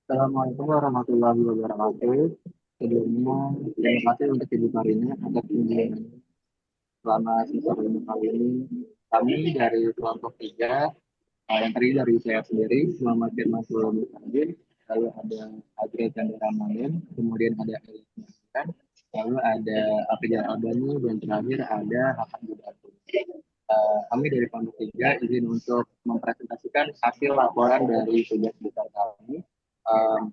Assalamualaikum warahmatullahi wabarakatuh. Sebelumnya, terima kasih untuk Ibu Karina atas kunjungan selama sisa 5 kali ini. Kami dari kelompok 3, yang terdiri dari saya sendiri, Muhammad Firman Sulaiman, lalu ada Adria Chandra Mayen, kemudian ada Elis Masikan, lalu ada Afrizal Albani, dan terakhir ada Hakan Budatu. Kami dari kelompok 3 izin untuk mempresentasikan hasil laporan dari tugas besar kami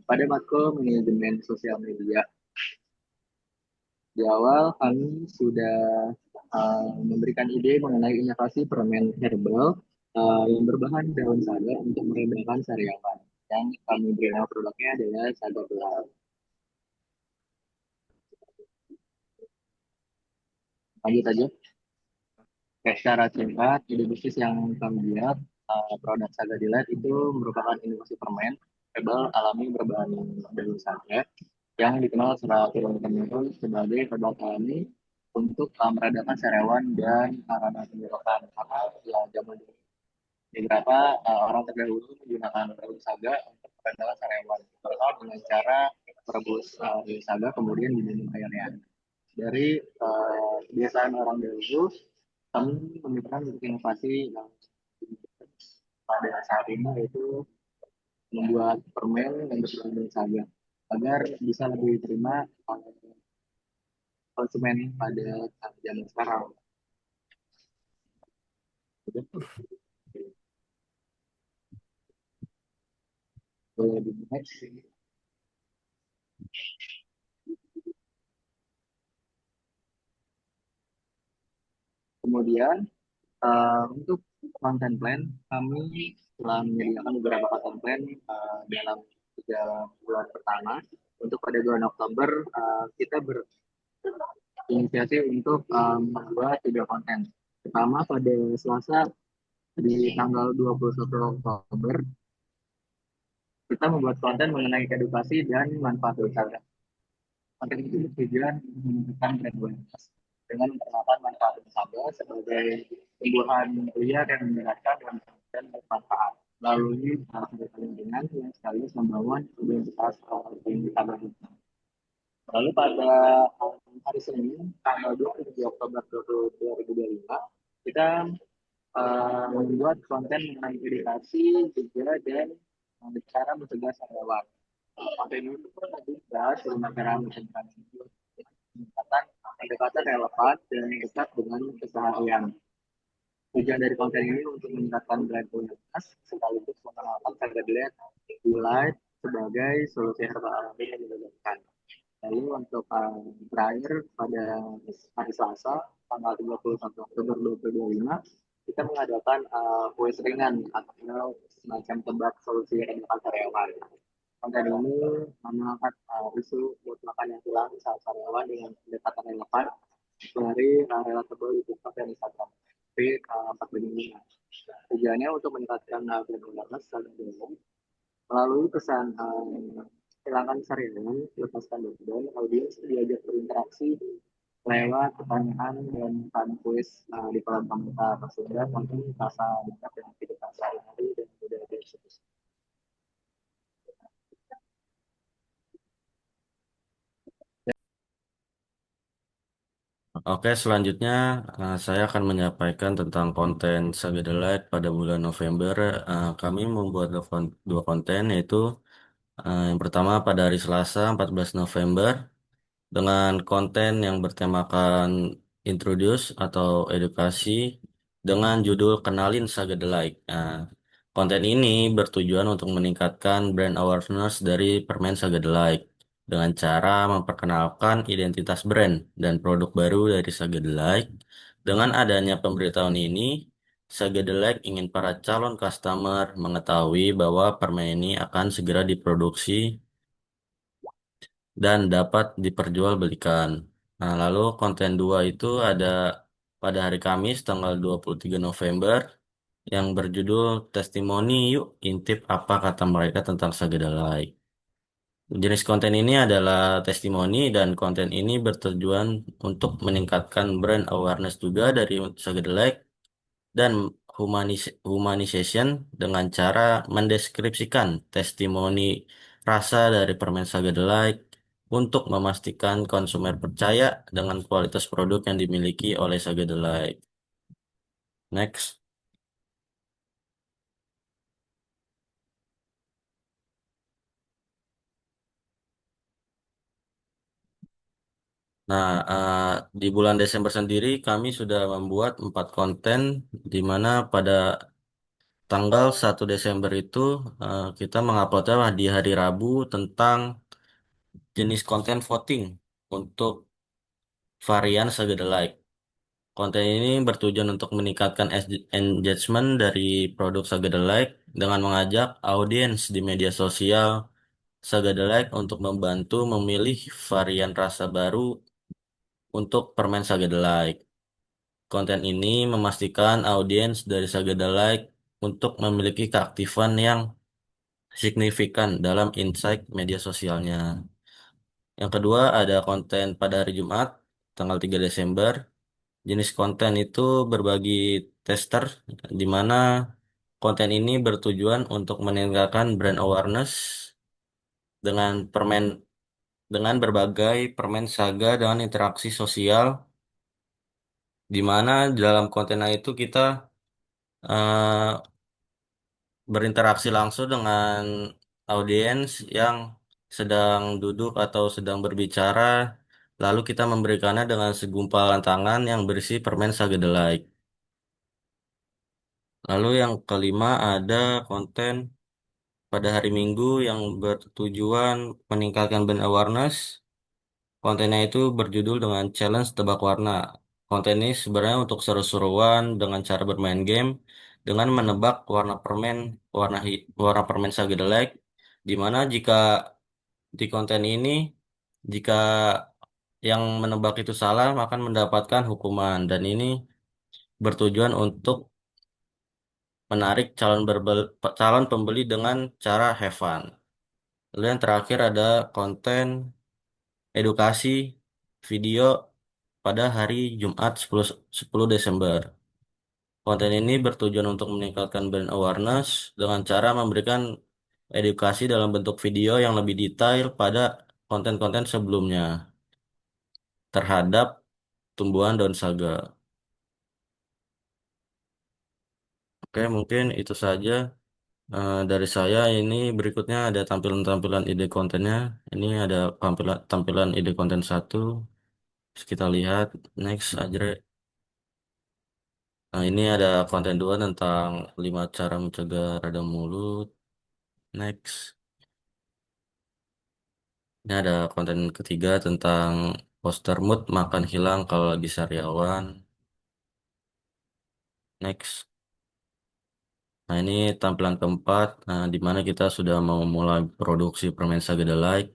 pada matkul manajemen sosial media. Di awal kami sudah memberikan ide mengenai inovasi permen herbal yang berbahan daun saga untuk meredakan sariawan. Yang kami beri nama produknya adalah Saga Belau. Lanjut aja. Oke, secara singkat, ide bisnis yang kami lihat, produk Saga Delight itu merupakan inovasi permen herbal alami berbahan daun saga yang dikenal secara turun-temurun sebagai herbal alami untuk meredakan sariawan dan radang tenggorokan. Karena ya zaman dulu beberapa orang terdahulu menggunakan daun saga untuk meredakan sariawan, terutama dengan cara merebus daun saga kemudian diminum airnya. Dari kebiasaan orang dahulu, kami memikirkan untuk inovasi yang pada saat ini yaitu membuat permen yang berbahan daun saga agar bisa lebih diterima oleh konsumen pada zaman sekarang. Boleh di next. Kemudian untuk konten plan, kami telah menyediakan beberapa konten plan dalam 3 bulan pertama. Untuk pada bulan Oktober, kita berinisiasi untuk membuat 3 konten. Pertama, pada Selasa di tanggal 21 Oktober, kita membuat konten mengenai edukasi dan manfaat wisata. Konten itu bertujuan menunjukkan brand awareness dengan memperkenalkan manfaat wisata sebagai tumbuhan liar yang menyehatkan dan bermanfaat melalui pendekatan lingkungan yang sekaligus membangun identitas wisata. Lalu pada hari Senin tanggal 27 Oktober 2025 kita membuat konten mengenai edukasi juga dan cara mencegah sariawan. Konten itu pun juga dengan cara menunjukkan pendekatan pendekatan relevan dan dekat dengan keseharian. Tujuan dari konten ini untuk meningkatkan brand awareness sekaligus mengenalkan harga dilihat sebagai solusi herbal alami yang dibutuhkan. Lalu untuk terakhir pada hari Selasa tanggal 31 Oktober 2025 kita mengadakan kuis ringan atau semacam tebak solusi herbal karyawan. Konten ini mengangkat isu buat makan yang hilang saat karyawan dengan pendekatan relevan dari relatable di TikTok dan Instagram. Tapi 4 begini. Tujuannya untuk meningkatkan brand awareness secara umum melalui pesan hilangkan sariawan, lepaskan beban, audiens diajak berinteraksi lewat pertanyaan dan kuis di kolom komentar sehingga konten rasa dekat dengan kehidupan sehari-hari dan mudah dieksekusi. Oke, selanjutnya saya akan menyampaikan tentang konten Saga The Light pada bulan November. Kami membuat dua konten, yaitu yang pertama pada hari Selasa 14 November dengan konten yang bertemakan introduce atau edukasi dengan judul Kenalin Saga The Light. Konten ini bertujuan untuk meningkatkan brand awareness dari permen Saga The Light dengan cara memperkenalkan identitas brand dan produk baru dari Saga The Light. Dengan adanya pemberitahuan ini, Saga The Light ingin para calon customer mengetahui bahwa permen ini akan segera diproduksi dan dapat diperjualbelikan. Nah, lalu konten 2 itu ada pada hari Kamis tanggal 23 November yang berjudul Testimoni Yuk Intip Apa Kata Mereka Tentang Sagedalai. Jenis konten ini adalah testimoni dan konten ini bertujuan untuk meningkatkan brand awareness juga dari Sagedalai dan humanization dengan cara mendeskripsikan testimoni rasa dari permen Saga The Light untuk memastikan konsumen percaya dengan kualitas produk yang dimiliki oleh Saga The Light. Next. Nah, di bulan Desember sendiri kami sudah membuat 4 konten di mana pada tanggal 1 Desember itu kita menguploadnya di hari Rabu tentang jenis konten voting untuk varian Saga The Like. Konten ini bertujuan untuk meningkatkan engagement dari produk Saga The Like dengan mengajak audiens di media sosial Saga The Like untuk membantu memilih varian rasa baru untuk permen Saga The Like. Konten ini memastikan audiens dari Saga The Like untuk memiliki keaktifan yang signifikan dalam insight media sosialnya. Yang kedua ada konten pada hari Jumat, tanggal 3 Desember. Jenis konten itu berbagi tester, di mana konten ini bertujuan untuk meningkatkan brand awareness dengan dengan berbagai permen saga dengan interaksi sosial, di mana dalam konten itu kita eh, berinteraksi langsung dengan audiens yang sedang duduk atau sedang berbicara, lalu kita memberikannya dengan segumpalan tangan yang berisi permen Saga The Like. Lalu yang kelima ada konten pada hari Minggu yang bertujuan meningkatkan brand awareness. Kontennya itu berjudul dengan challenge tebak warna. Konten ini sebenarnya untuk seru-seruan dengan cara bermain game dengan menebak warna permen Saga The Like, di mana jika di konten ini jika yang menebak itu salah akan mendapatkan hukuman, dan ini bertujuan untuk menarik calon pembeli dengan cara have fun. Lalu yang terakhir ada konten edukasi video pada hari Jumat 10 Desember. Konten ini bertujuan untuk meningkatkan brand awareness dengan cara memberikan edukasi dalam bentuk video yang lebih detail pada konten-konten sebelumnya terhadap tumbuhan daun saga. Oke, mungkin itu saja dari saya. Ini berikutnya ada tampilan-tampilan ide kontennya. Ini ada tampilan tampilan ide konten satu. Terus kita lihat next aja. Nah, ini ada konten dua tentang 5 cara mencegah radang mulut. Next. Ini ada konten ketiga tentang poster mood makan hilang kalau lagi sariawan. Next. Nah, ini tampilan keempat, nah, di mana kita sudah mau mulai produksi permen Saga The Light.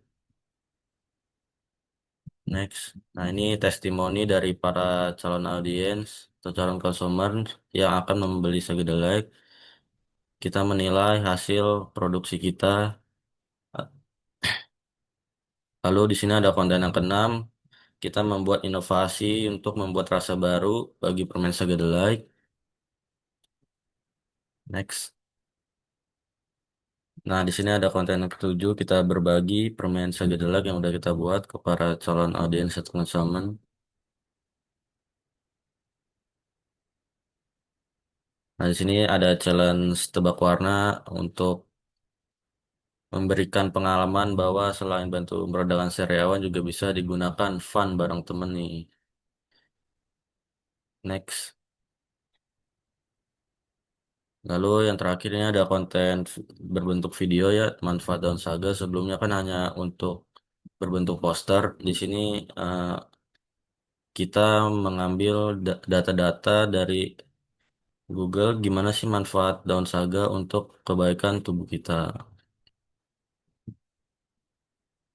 Next. Nah, ini testimoni dari para calon audiens atau calon konsumen yang akan membeli Saga The Light. Kita menilai hasil produksi kita. Lalu di sini ada konten yang keenam. Kita membuat inovasi untuk membuat rasa baru bagi permen Saga The Light. Next. Nah, di sini ada konten yang ketujuh. Kita berbagi permen Saga The Light yang udah kita buat ke para calon audiens atau konsumen. Nah, di sini ada challenge tebak warna untuk memberikan pengalaman bahwa selain bantu meredakan sariawan juga bisa digunakan fun bareng temen nih. Next. Lalu yang terakhir ini ada konten berbentuk video ya, manfaat daun saga. Sebelumnya kan hanya untuk berbentuk poster. Di sini eh, kita mengambil data-data dari Google gimana sih manfaat daun saga untuk kebaikan tubuh kita.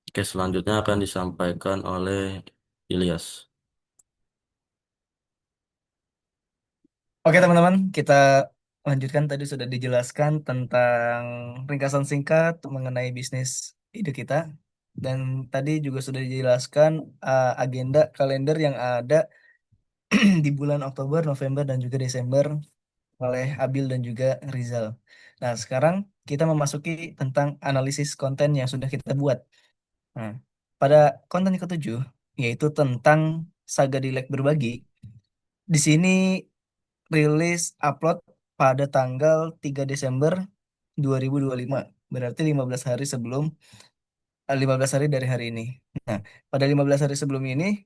Oke, selanjutnya akan disampaikan oleh Ilyas. Oke teman-teman, kita lanjutkan tadi sudah dijelaskan tentang ringkasan singkat mengenai bisnis ide kita. Dan tadi juga sudah dijelaskan agenda kalender yang ada di bulan Oktober, November, dan juga Desember. oleh Abil dan juga Rizal. Nah, sekarang kita memasuki tentang analisis konten yang sudah kita buat. Nah, pada konten ketujuh, yaitu tentang Saga Dilek Berbagi, di sini rilis upload pada tanggal 3 Desember 2025. Berarti 15 hari sebelum 15 hari dari hari ini. Nah, pada 15 hari sebelum ini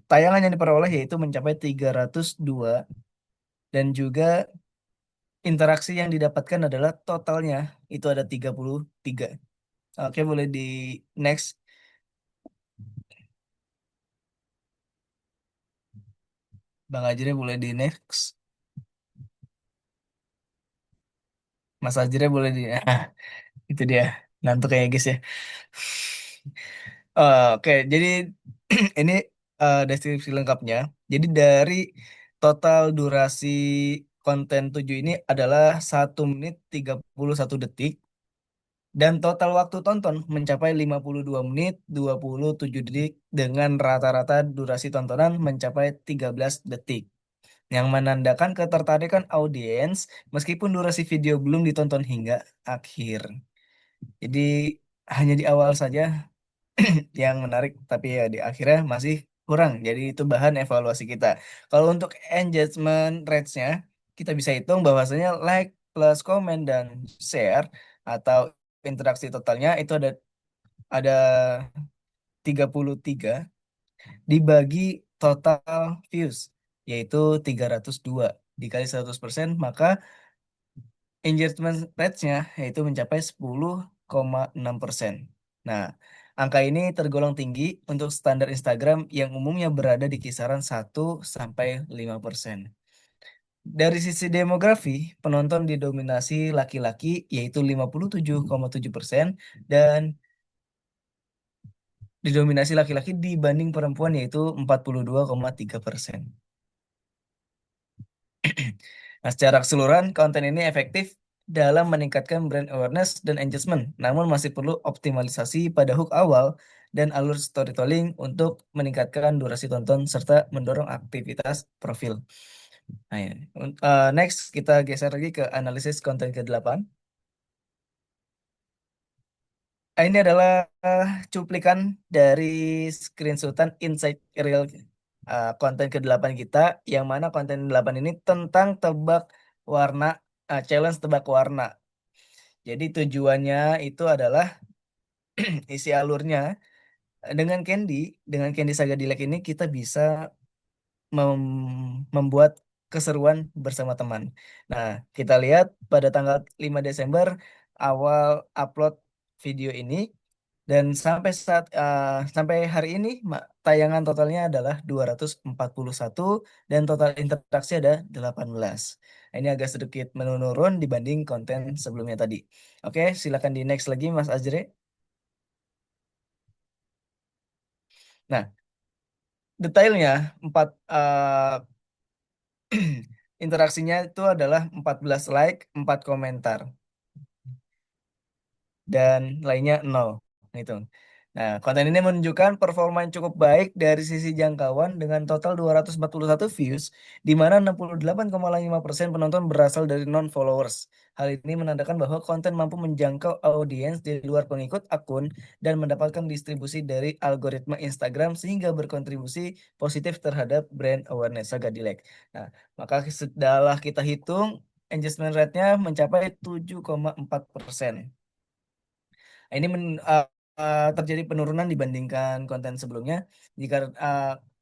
tayangan yang diperoleh yaitu mencapai 302 dan juga interaksi yang didapatkan adalah totalnya itu ada 33. Oke, boleh di next. Bang Ajre boleh di next. Mas Ajre boleh di itu dia. Ngantuk kayak guys ya. Oke, jadi ini deskripsi lengkapnya. Jadi dari total durasi konten 7 ini adalah 1 menit 31 detik dan total waktu tonton mencapai 52 menit 27 detik dengan rata-rata durasi tontonan mencapai 13 detik yang menandakan ketertarikan audiens meskipun durasi video belum ditonton hingga akhir. Jadi hanya di awal saja yang menarik, tapi ya di akhirnya masih kurang. Jadi itu bahan evaluasi kita. Kalau untuk engagement rates-nya, kita bisa hitung bahwasanya like plus komen dan share atau interaksi totalnya itu ada 33 dibagi total views yaitu 302 dikali 100%, maka engagement rate-nya yaitu mencapai 10,6%. Nah, angka ini tergolong tinggi untuk standar Instagram yang umumnya berada di kisaran 1 sampai 5%. Dari sisi demografi, penonton didominasi laki-laki yaitu 57,7% dan didominasi laki-laki dibanding perempuan yaitu 42,3%. Nah, secara keseluruhan, konten ini efektif dalam meningkatkan brand awareness dan engagement, namun masih perlu optimalisasi pada hook awal dan alur storytelling untuk meningkatkan durasi tonton serta mendorong aktivitas profil. Nah, ya. Next, kita geser lagi ke analisis konten ke-8. Ini adalah cuplikan dari screenshotan inside reel konten ke-8 kita, yang mana konten 8 ini tentang tebak warna, challenge tebak warna. Jadi tujuannya itu adalah isi alurnya dengan Candy Saga Dilek ini kita bisa membuat keseruan bersama teman. Nah, kita lihat pada tanggal 5 Desember awal upload video ini dan sampai hari ini tayangan totalnya adalah 241 dan total interaksi ada 18. Ini agak sedikit menurun dibanding konten sebelumnya tadi. Oke, silakan di next lagi Mas Azre. Nah, detailnya interaksinya itu adalah 14 like, 4 komentar dan lainnya 0 gitu. Nah, konten ini menunjukkan performa yang cukup baik dari sisi jangkauan dengan total 241 views, di mana 68,5% penonton berasal dari non-followers. Hal ini menandakan bahwa konten mampu menjangkau audiens di luar pengikut akun dan mendapatkan distribusi dari algoritma Instagram sehingga berkontribusi positif terhadap brand awareness Saga Dilek. Nah, maka setelah kita hitung, engagement rate-nya mencapai 7,4%. Ini terjadi penurunan dibandingkan konten sebelumnya. Jika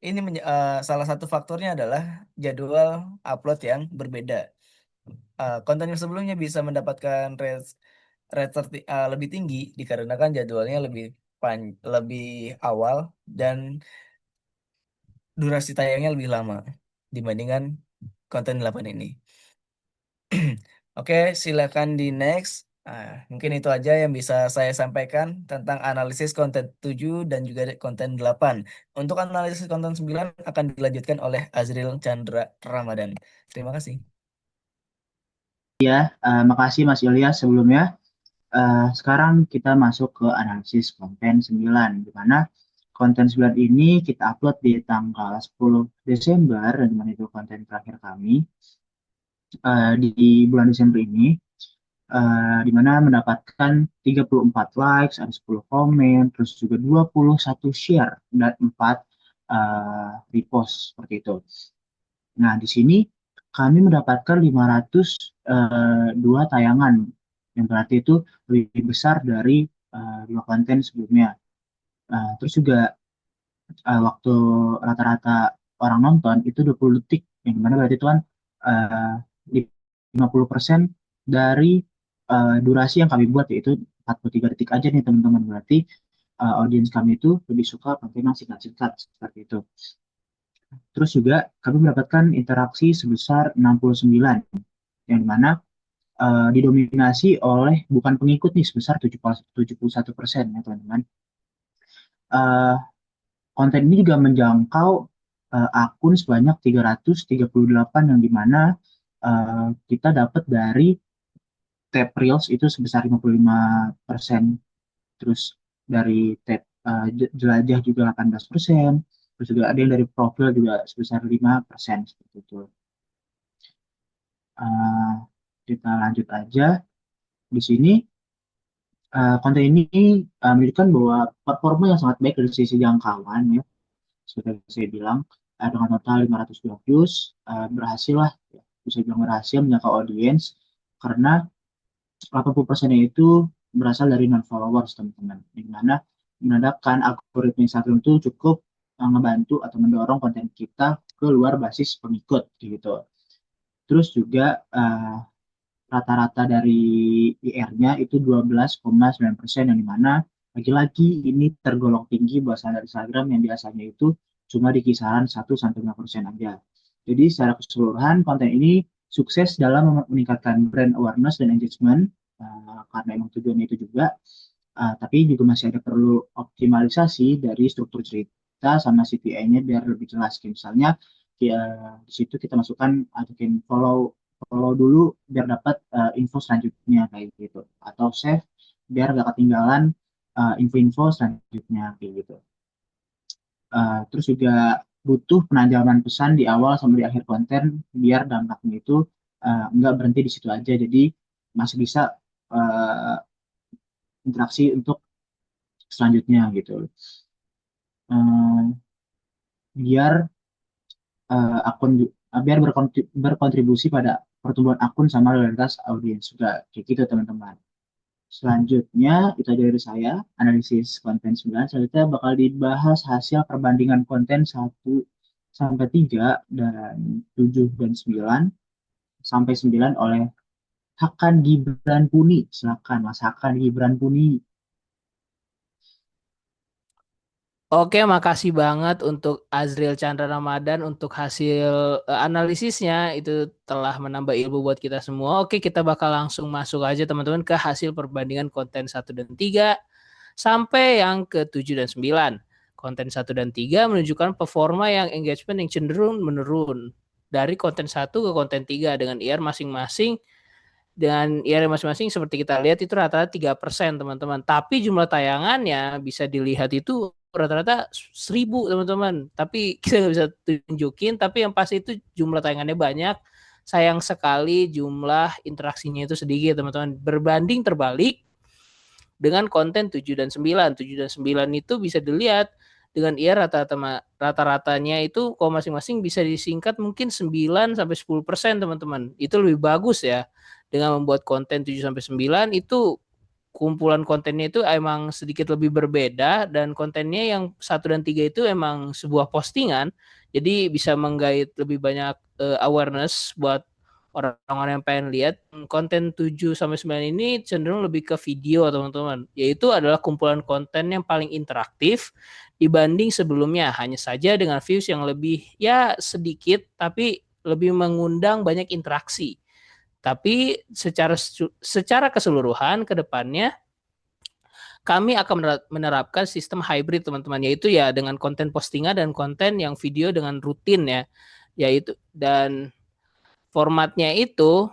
ini salah satu faktornya adalah jadwal upload yang berbeda. Konten yang sebelumnya bisa mendapatkan lebih tinggi dikarenakan jadwalnya lebih awal dan durasi tayangnya lebih lama dibandingkan konten 8 ini. Oke, silakan di next. Mungkin itu aja yang bisa saya sampaikan tentang analisis konten 7 dan juga konten 8. Untuk analisis konten 9 akan dilanjutkan oleh Azril Chandra Ramadan. Terima kasih. Ya, makasih Mas Ilyas sebelumnya. Sekarang kita masuk ke analisis konten 9, di mana konten 9 ini kita upload di tanggal 10 Desember, di mana itu konten terakhir kami. di bulan Desember ini, di mana mendapatkan 34 likes, ada 10 komen, terus juga 21 share dan 4 repost seperti itu. Nah, di sini kami mendapatkan 502 tayangan, yang berarti itu lebih besar dari dua konten sebelumnya. Terus juga waktu rata-rata orang nonton itu 20 detik, yang dimana berarti itu kan uh, 50% dari durasi yang kami buat, yaitu 43 detik aja nih teman-teman. Berarti audiens kami itu lebih suka konten yang singkat-singkat seperti itu. Terus juga kami mendapatkan interaksi sebesar 69, yang dimana didominasi oleh bukan pengikut nih sebesar 71% ya teman-teman. Uh, Konten ini juga menjangkau akun sebanyak 338, yang dimana kita dapat dari tab Reels itu sebesar 55%, terus dari tab jelajah juga 18%, terus juga ada yang dari profil juga sebesar 5% seperti itu. Uh, Kita lanjut aja. Di sini konten ini menunjukkan bahwa performa yang sangat baik dari sisi jangkauan ya, seperti saya bilang, dengan total 502 views, berhasil lah, ya, bisa bilang berhasil menjangkau audiens, karena 80%-nya itu berasal dari non-followers teman-teman, di mana menandakan algoritma Instagram itu cukup ngebantu atau mendorong konten kita ke luar basis pengikut gitu. Terus juga rata-rata dari IR-nya itu 12,9%, yang dimana lagi-lagi ini tergolong tinggi buat standar Instagram yang biasanya itu cuma di kisaran 1-5% aja. Jadi secara keseluruhan konten ini sukses dalam meningkatkan brand awareness dan engagement, karena emang tujuannya itu juga. Tapi juga masih ada perlu optimalisasi dari struktur cerita sama CTA-nya biar lebih jelas. Kayak misalnya ya, di situ kita masukkan ataupun follow follow dulu biar dapat info selanjutnya kayak gitu, atau save biar gak ketinggalan info-info selanjutnya kayak gitu. Terus juga butuh penajaman pesan di awal sama di akhir konten biar dampaknya itu nggak berhenti di situ aja, jadi masih bisa uh, interaksi untuk selanjutnya gitu. Uh, biar biar berkontribusi pada pertumbuhan akun sama loyalitas audiens juga kayak gitu teman-teman. Selanjutnya itu aja dari saya, analisis konten 9. Selanjutnya bakal dibahas hasil perbandingan konten 1 sampai 3 dan 7 dan 9 sampai 9 oleh Hakan Gibran Puni. Silakan Mas Hakan Gibran Puni. Oke, makasih banget untuk Azril Chandra Ramadan untuk hasil analisisnya. Itu telah menambah ilmu buat kita semua. Oke, kita bakal langsung masuk aja teman-teman ke hasil perbandingan konten 1 dan 3 sampai yang ke 7 dan 9. Konten 1 dan 3 menunjukkan performa yang engagement yang cenderung menurun dari konten 1 ke konten 3 dengan IR masing-masing. Dan IR masing-masing seperti kita lihat itu rata-rata 3% teman-teman. Tapi jumlah tayangannya bisa dilihat itu rata-rata 1000 teman-teman. Tapi kita nggak bisa tunjukin. Tapi yang pasti itu jumlah tayangannya banyak. Sayang sekali jumlah interaksinya itu sedikit teman-teman. Berbanding terbalik dengan konten 7 dan 9. 7 dan 9 itu bisa dilihat dengan IR rata-ratanya itu kalau masing-masing bisa disingkat mungkin 9 sampai 10% teman-teman. Itu lebih bagus ya. Dengan membuat konten 7 sampai 9 itu kumpulan kontennya itu emang sedikit lebih berbeda dan kontennya yang 1 dan 3 itu emang sebuah postingan. Jadi bisa menggait lebih banyak awareness buat orang-orang yang pengen lihat. Konten 7 sampai 9 ini cenderung lebih ke video teman-teman. Yaitu adalah kumpulan konten yang paling interaktif dibanding sebelumnya. Hanya saja dengan views yang lebih ya sedikit tapi lebih mengundang banyak interaksi. Tapi secara keseluruhan ke depannya kami akan menerapkan sistem hybrid teman-teman, yaitu ya dengan konten postingan dan konten yang video dengan rutin ya. Yaitu dan formatnya itu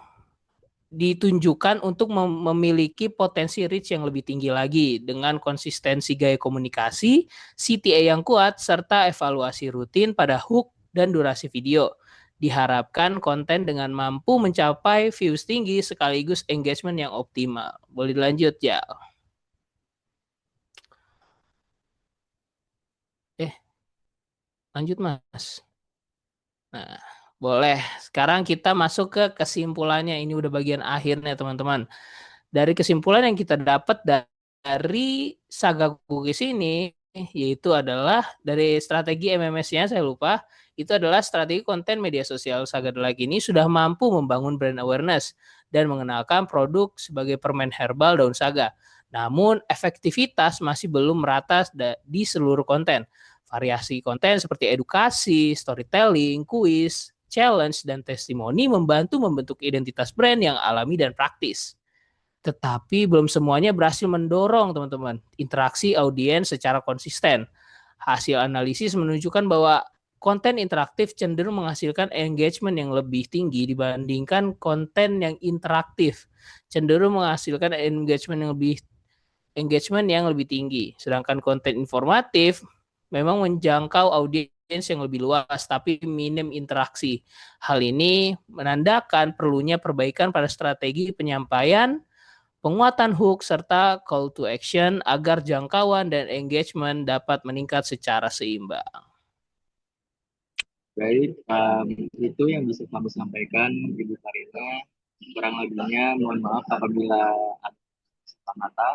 ditunjukkan untuk memiliki potensi reach yang lebih tinggi lagi dengan konsistensi gaya komunikasi, CTA yang kuat serta evaluasi rutin pada hook dan durasi video. Diharapkan konten dengan mampu mencapai views tinggi sekaligus engagement yang optimal. Boleh dilanjut ya? Lanjut Mas. Nah, boleh. Sekarang kita masuk ke kesimpulannya. Ini udah bagian akhirnya teman-teman. Dari kesimpulan yang kita dapat dari Saga Cookies ini, yaitu adalah dari strategi MMS-nya, saya lupa, itu adalah strategi konten media sosial Saga The Like ini sudah mampu membangun brand awareness dan mengenalkan produk sebagai permen herbal daun saga. Namun efektivitas masih belum merata di seluruh konten. Variasi konten seperti edukasi, storytelling, kuis, challenge, dan testimoni membantu membentuk identitas brand yang alami dan praktis. Tetapi belum semuanya berhasil mendorong teman-teman interaksi audiens secara konsisten. Hasil analisis menunjukkan bahwa konten interaktif cenderung menghasilkan engagement yang lebih tinggi dibandingkan konten yang interaktif. Cenderung menghasilkan engagement yang lebih tinggi. Sedangkan konten informatif memang menjangkau audiens yang lebih luas tapi minim interaksi. Hal ini menandakan perlunya perbaikan pada strategi penyampaian, penguatan hook, serta call to action agar jangkauan dan engagement dapat meningkat secara seimbang. Baik, itu yang bisa kami sampaikan, Ibu Karina. Kurang lebihnya, mohon maaf apabila ada salah kata.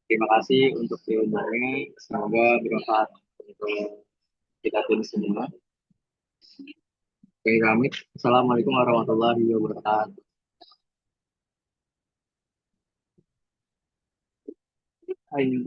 Terima kasih untuk ilmunya. Semoga bermanfaat untuk kita tim semua. Kami pamit. Assalamualaikum warahmatullahi wabarakatuh. Ayo.